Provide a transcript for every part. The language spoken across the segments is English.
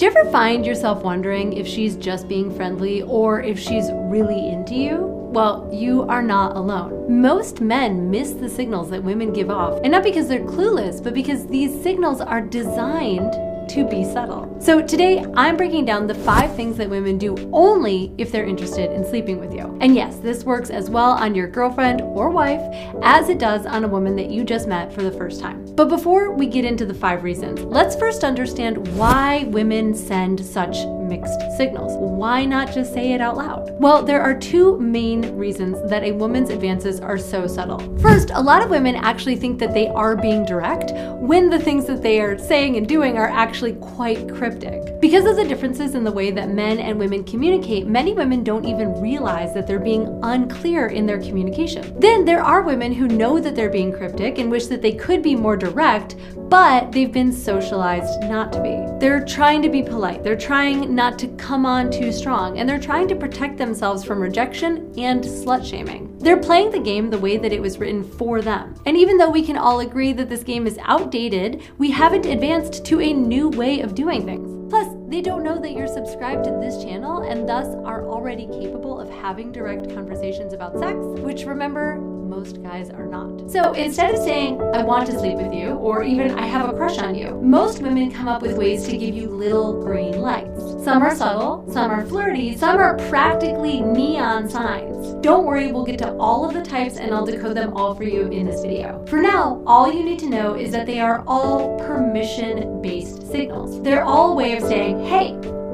Do you ever find yourself wondering if she's just being friendly or if she's really into you? Well, you are not alone. Most men miss the signals that women give off, and not because they're clueless, but because these signals are designed to be subtle. So today, I'm breaking down the 5 things that women do only if they're interested in sleeping with you. And yes, this works as well on your girlfriend or wife as it does on a woman that you just met for the first time. But before we get into the 5 reasons, let's first understand why women send such mixed signals. Why not just say it out loud? Well, there are 2 main reasons that a woman's advances are so subtle. First, a lot of women actually think that they are being direct when the things that they are saying and doing are actually quite cryptic. Because of the differences in the way that men and women communicate, many women don't even realize that they're being unclear in their communication. Then there are women who know that they're being cryptic and wish that they could be more direct, but they've been socialized not to be. They're trying to be polite. They're trying not to come on too strong, and they're trying to protect themselves from rejection and slut shaming. They're playing the game the way that it was written for them. And even though we can all agree that this game is outdated, we haven't advanced to a new way of doing things. Plus, they don't know that you're subscribed to this channel and thus are already capable of having direct conversations about sex, which remember, most guys are not. So instead of saying, I want to sleep with you, or even I have a crush on you, most women come up with ways to give you little green lights. Some are subtle, some are flirty, some are practically neon signs. Don't worry, we'll get to all of the types and I'll decode them all for you in this video. For now, all you need to know is that they are all permission-based signals. They're all a way of saying, hey,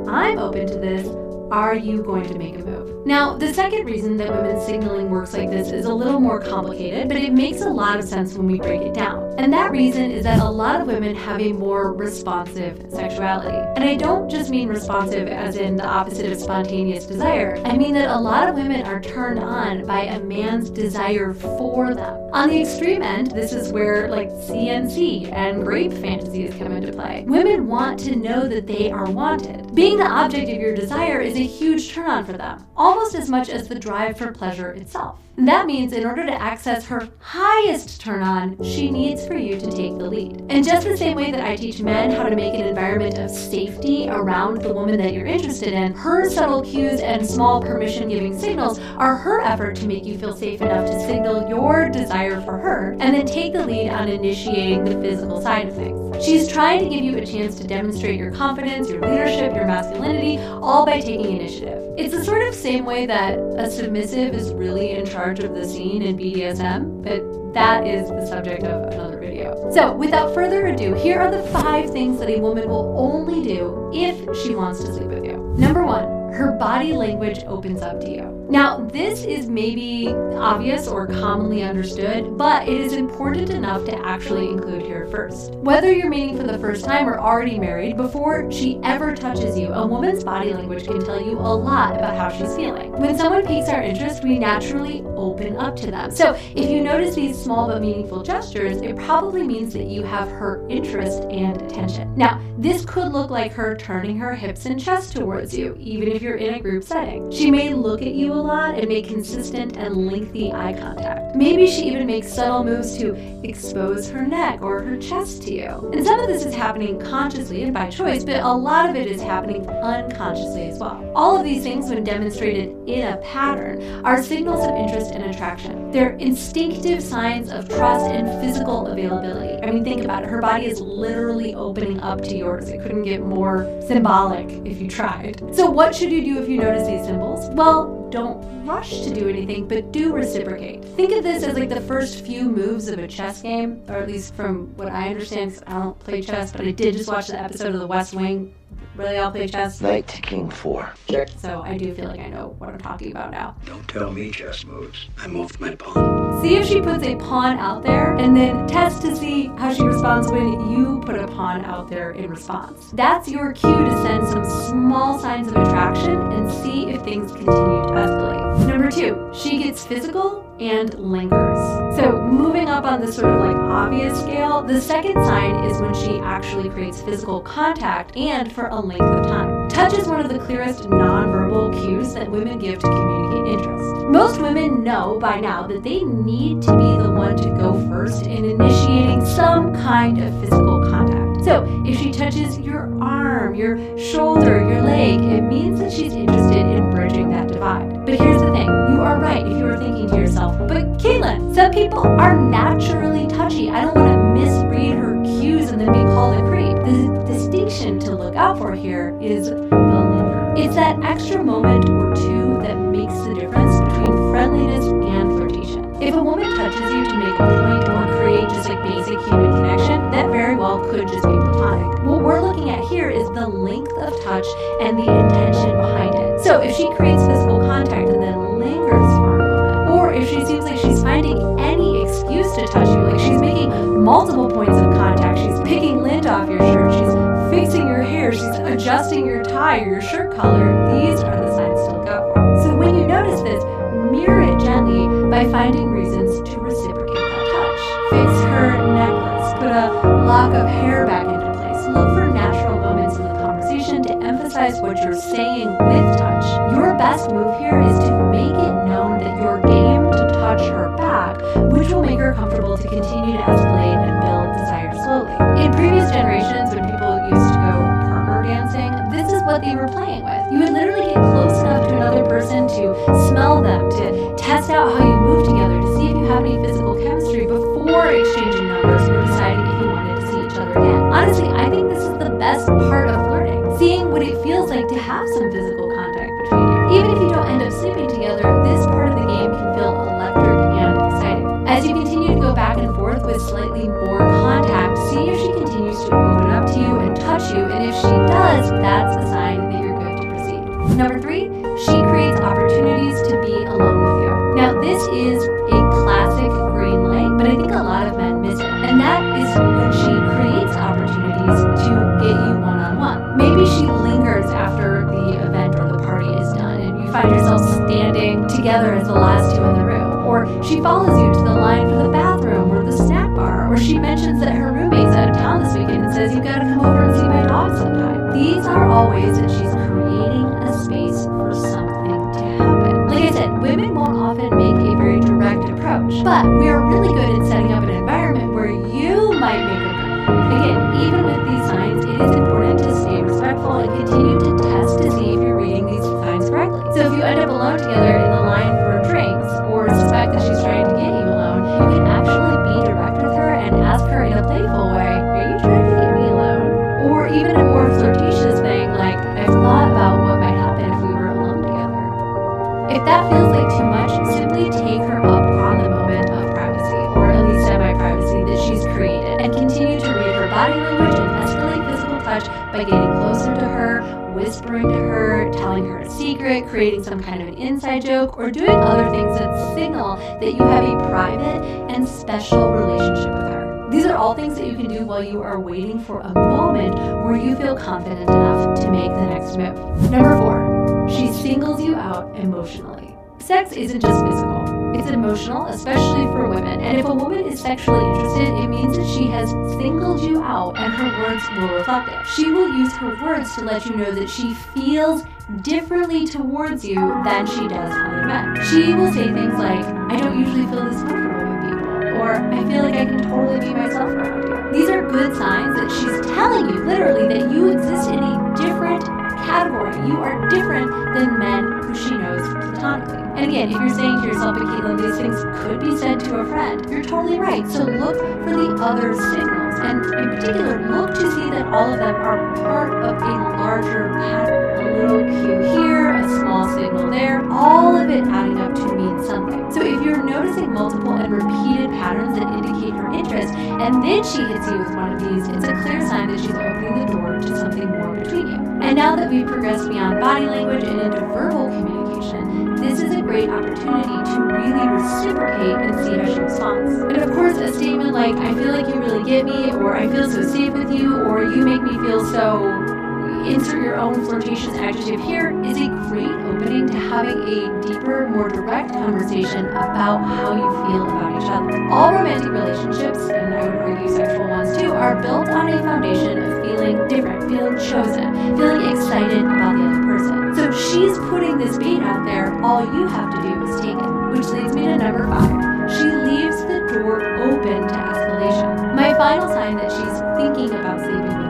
I'm open to this. Are you going to make a move? Now, the second reason that women's signaling works like this is a little more complicated, but it makes a lot of sense when we break it down. And that reason is that a lot of women have a more responsive sexuality. And I don't just mean responsive as in the opposite of spontaneous desire. I mean that a lot of women are turned on by a man's desire for them. On the extreme end, this is where like CNC and grape fantasies come into play. Women want to know that they are wanted. Being the object of your desire is a huge turn on for them, almost as much as the drive for pleasure itself. And that means in order to access her highest turn on, she needs for you to take the lead. And just the same way that I teach men how to make an environment of safety around the woman that you're interested in, her subtle cues and small permission-giving signals are her effort to make you feel safe enough to signal your desire for her and then take the lead on initiating the physical side of things. She's trying to give you a chance to demonstrate your confidence, your leadership, your masculinity, all by taking initiative. It's the sort of same way that a submissive is really in charge of the scene in BDSM, but that is the subject of another video. So without further ado, here are the 5 things that a woman will only do if she wants to sleep with you. Number 1. Her body language opens up to you. Now, this is maybe obvious or commonly understood, but it is important enough to actually include here first. Whether you're meeting for the first time or already married, before she ever touches you, a woman's body language can tell you a lot about how she's feeling. When someone piques our interest, we naturally open up to them. So if you notice these small but meaningful gestures, it probably means that you have her interest and attention. Now, this could look like her turning her hips and chest towards you, even if you're in a group setting. She may look at you a lot and make consistent and lengthy eye contact. Maybe she even makes subtle moves to expose her neck or her chest to you. And some of this is happening consciously and by choice, but a lot of it is happening unconsciously as well. All of these things, when demonstrated in a pattern, are signals of interest and attraction. They're instinctive signs of trust and physical availability. I mean, think about it. Her body is literally opening up to yours. It couldn't get more symbolic if you tried. So what should you do if you notice these symbols? Well, don't rush to do anything, but do reciprocate. Think of this as like the first few moves of a chess game, or at least from what I understand, because I don't play chess, but I did just watch the episode of The West Wing where they all play chess. Knight to king 4. Check. So I do feel like I know what I'm talking about now. Don't tell me chess moves. I moved my pawn. See if she puts a pawn out there, and then test to see how she responds when you put a pawn out there in response. That's your cue to send some small signs of attraction and see if things continue to escalate. Number 2, she gets physical and lingers. So moving up on this sort of like obvious scale, the second sign is when she actually creates physical contact and for a length of time. Touch is one of the clearest nonverbal cues that women give to communicate interest. Most women know by now that they need to be the one to go first in initiating some kind of physical contact. So if she touches your arm, your shoulder, your leg, it means that she's interested in bridging that divide. But here's the thing, you are right if you are thinking to yourself, but Caitlin, some people are naturally touchy. I don't want to misread her cues and then be called a creep. The distinction to look out for here is the linger. It's that extra moment or two that makes the difference between friendliness and flirtation. If a woman touches you to make a point or create just like basic human connection, that very well could just be platonic. What we're looking at here is the length of touch and the intention behind it. So if she creates physical contact and then lingers for a moment, or if she seems like she's finding any excuse to touch you, like she's making multiple points of contact, she's picking lint off your shirt, she's fixing your hair, she's adjusting your tie or your shirt collar, these are the signs to look out for. So when you notice this, mirror it gently by finding reasons to reciprocate that touch. Fix her necklace, put a lock of hair back into place, look for natural moments in the conversation to emphasize what you're saying with touch. Your best move here is to make it known that you're game to touch her back, which will make her comfortable to continue to escalate and build desire slowly. In previous generations, when people used to go partner dancing, this is what they were playing with. You would literally get close enough to another person to smell them, to test out how you move together, to see if you have any physical chemistry before exchanging numbers or deciding if you wanted to see each other again. Honestly, I think this is the best part of flirting, seeing what it feels like to have some physical contact between you. Even if you don't end up sleeping together, this part of the game can feel electric and exciting. As you continue to go back and forth with slightly more contact, see if she continues to open up to you and touch you, and if she does, that's a sign that you're good to proceed. Number 3, she creates opportunities to be alone with you. Now, this is a classic green light, but I think a lot of men miss it, and that is when she creates opportunities to get you one-on-one. Maybe she lingers after the event or the party is done, and you find yourself standing together as the last two in the room, or she follows you to the line for the bathroom or the snack bar, or she mentions that her roommate's out of town this weekend and says, you've got to come over and see my dog sometime. These are all ways that she's creating a space for something to happen. Like I said, women won't often make a very direct approach, but we are really good at setting up an environment where you might make a move. Again, even with these signs, it is important to stay respectful and continue to test to see if you're reading these signs correctly. So if you end up alone together in the line for drinks, or suspect that she's trying to get you alone, you can actually be direct with her and ask her in a playful way, are you trying to get me alone? Or even a more flirtatious thing like, I've thought about what might happen if we were alone together. If that feels like too much, simply take her up on the moment of privacy, or at least semi-privacy, that she's created, and continue to read her body language and escalate physical touch by getting closer to her, whispering to her, telling her a secret, creating some kind of an inside joke, or doing other things that signal that you have a private and special relationship with her. These are all things that you can do while you are waiting for a moment where you feel confident enough to make the next move. Number 4, she singles you out emotionally. Sex isn't just physical. It's emotional, especially for women. And if a woman is sexually interested, it means that she has singled you out, and her words will reflect it. She will use her words to let you know that she feels differently towards you than she does other men. She will say things like, I don't usually feel this comfortable with people, or I feel like I can totally be myself around you. These are good signs that she's telling you literally that you exist in a different category. You are different than men who she knows platonically. And again, if you're saying to yourself, but Caitlin, these things could be said to a friend, you're totally right. So look for the other signals, and in particular, look to see that all of them are part of a larger pattern. A little cue here, a small signal there, all of it adding up to mean something. So if you're noticing multiple and repeated patterns that indicate her interest, and then she hits you with one of these, it's a clear sign that she's opening the door to something more between you. And now that we've progressed beyond body language and into verbal communication, this is a great opportunity to really reciprocate and see how she responds. And of course, a statement like, I feel like you really get me, or I feel so safe with you, or you make me feel so, insert your own flirtatious adjective here, is a great opening to having a deeper, more direct conversation about how you feel about each other. All romantic relationships, and I would argue sexual ones too, are built on a foundation of feeling different, feeling chosen, feeling excited about the other person. So she's putting this bait out there, all you have to do is take it. Which leads me to number 5. She leaves the door open to escalation. My final sign that she's thinking about sleeping with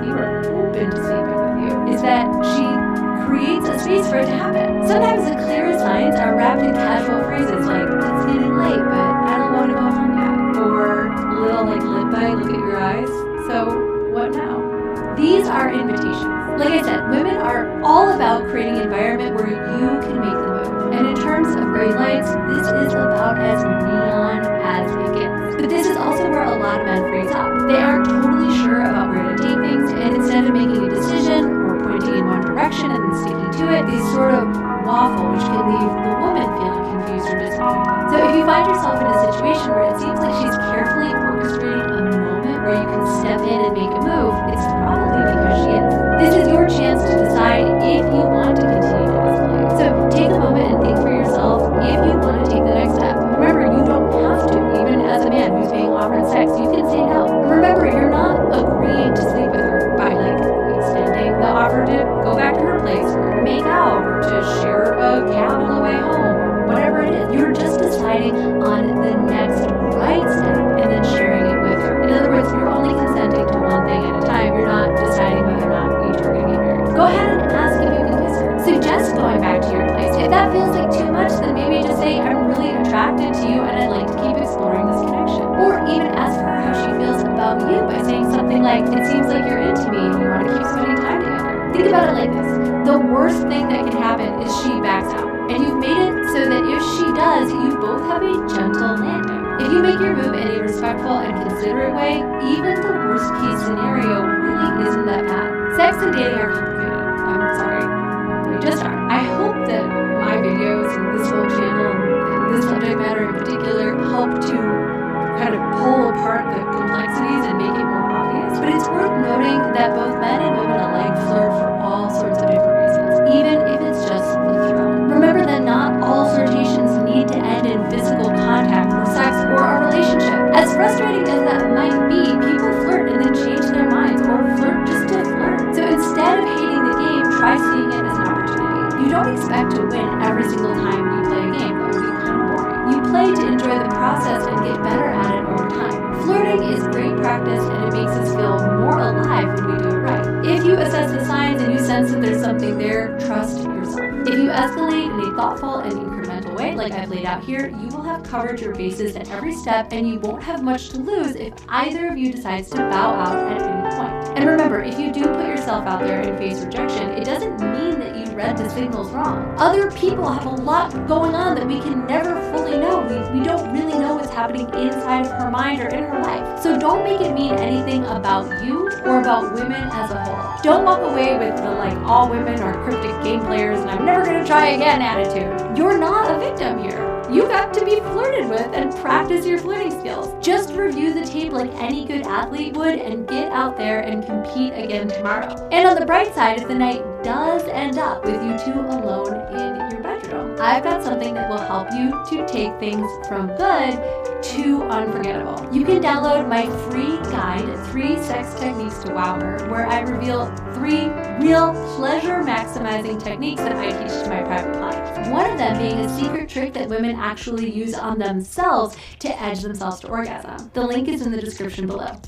space for it to happen. Sometimes the clearest signs are wrapped in casual phrases like, it's getting late, but I don't want to go home yet. Or a little like lip bite, look at your eyes. So what now? These are invitations. Like I said, women are all about creating an environment where you can make the move. And in terms of green lights, this is about as neon as it gets. But this is also where a lot of men freeze up. They aren't totally sure about where to take things, and instead of making a decision or pointing in one direction and then sticking to it, they sort of waffle, which can leave the woman feeling confused or disappointed. So if you find yourself in a situation where it seems like she's carefully orchestrating a moment where you can step in and make a move, it's probably because she is. This is your chance to decide if you want to continue to escalate. So take a moment and think for yourself if you want to take the next step. Remember, you don't have to. Even as a man who's being offered sex, you can say no. Remember, you're not agreeing to sleep with her by extending the offer to go back to her place or make out or to share a cab on the way home or whatever it is. You're just deciding on the next right step and then sharing it with her. In other words, you're only consenting to one thing at a time. You're not deciding whether or not you two are going to get married. Go ahead and ask if you can kiss her. Suggest going back to your place. If that feels like too much, then maybe just say, I'm really attracted to you and I'd like to keep exploring this connection. Or even ask her how she feels about you by saying something like, it seems like you're into me and you want to keep spending time together. Think about it like this. The worst thing that can happen is she backs out. And you've made it so that if she does, you both have a gentle landing. If you make your move in a respectful and considerate way, even the worst case scenario really isn't that bad. Sex and dating are complicated. I'm sorry. They just are. I hope that my videos and this whole channel and this subject matter in particular help to kind of pull apart the complexities and make it more obvious. But it's worth noting that both men and women alike flirt for all sorts of different reasons, even if it's just the thrill. Remember that not all flirtations need to end in physical contact or sex or a relationship. As frustrating as that might be, people flirt and then change their minds or flirt just to flirt. So instead of hating the game, try seeing it as an opportunity. You don't expect to win every single time you play a game. That would be kind of boring. You play to enjoy the process and get better at it over time. Flirting is great practice and it makes us feel more alive when we do it right. If you assess the signs and you sense that there's something there, trust yourself. If you escalate in a thoughtful and incremental way, like I've laid out here, you will have covered your bases at every step and you won't have much to lose if either of you decides to bow out at any point. And remember, if you do put yourself out there and face rejection, it doesn't mean that you read the signals wrong. Other people have a lot going on that we can never fully know. We don't really know what's happening inside of her mind or in her life. So don't make it mean anything about you or about women as a whole. Don't walk away with the all women are cryptic game players and I'm never going to try again attitude. You're not a victim here. You got to be flirted with and practice your flirting skills. Just review the tape like any good athlete would and get out there and compete again tomorrow. And on the bright side, if the night does end up with you two alone in your bedroom, I've got something that will help you to take things from good to unforgettable. You can download my free guide, 3 Sex Techniques to Wow Her, where I reveal 3 real pleasure maximizing techniques that I teach to my private clients. One of them being a secret trick that women actually use on themselves to edge themselves to orgasm. The link is in the description below.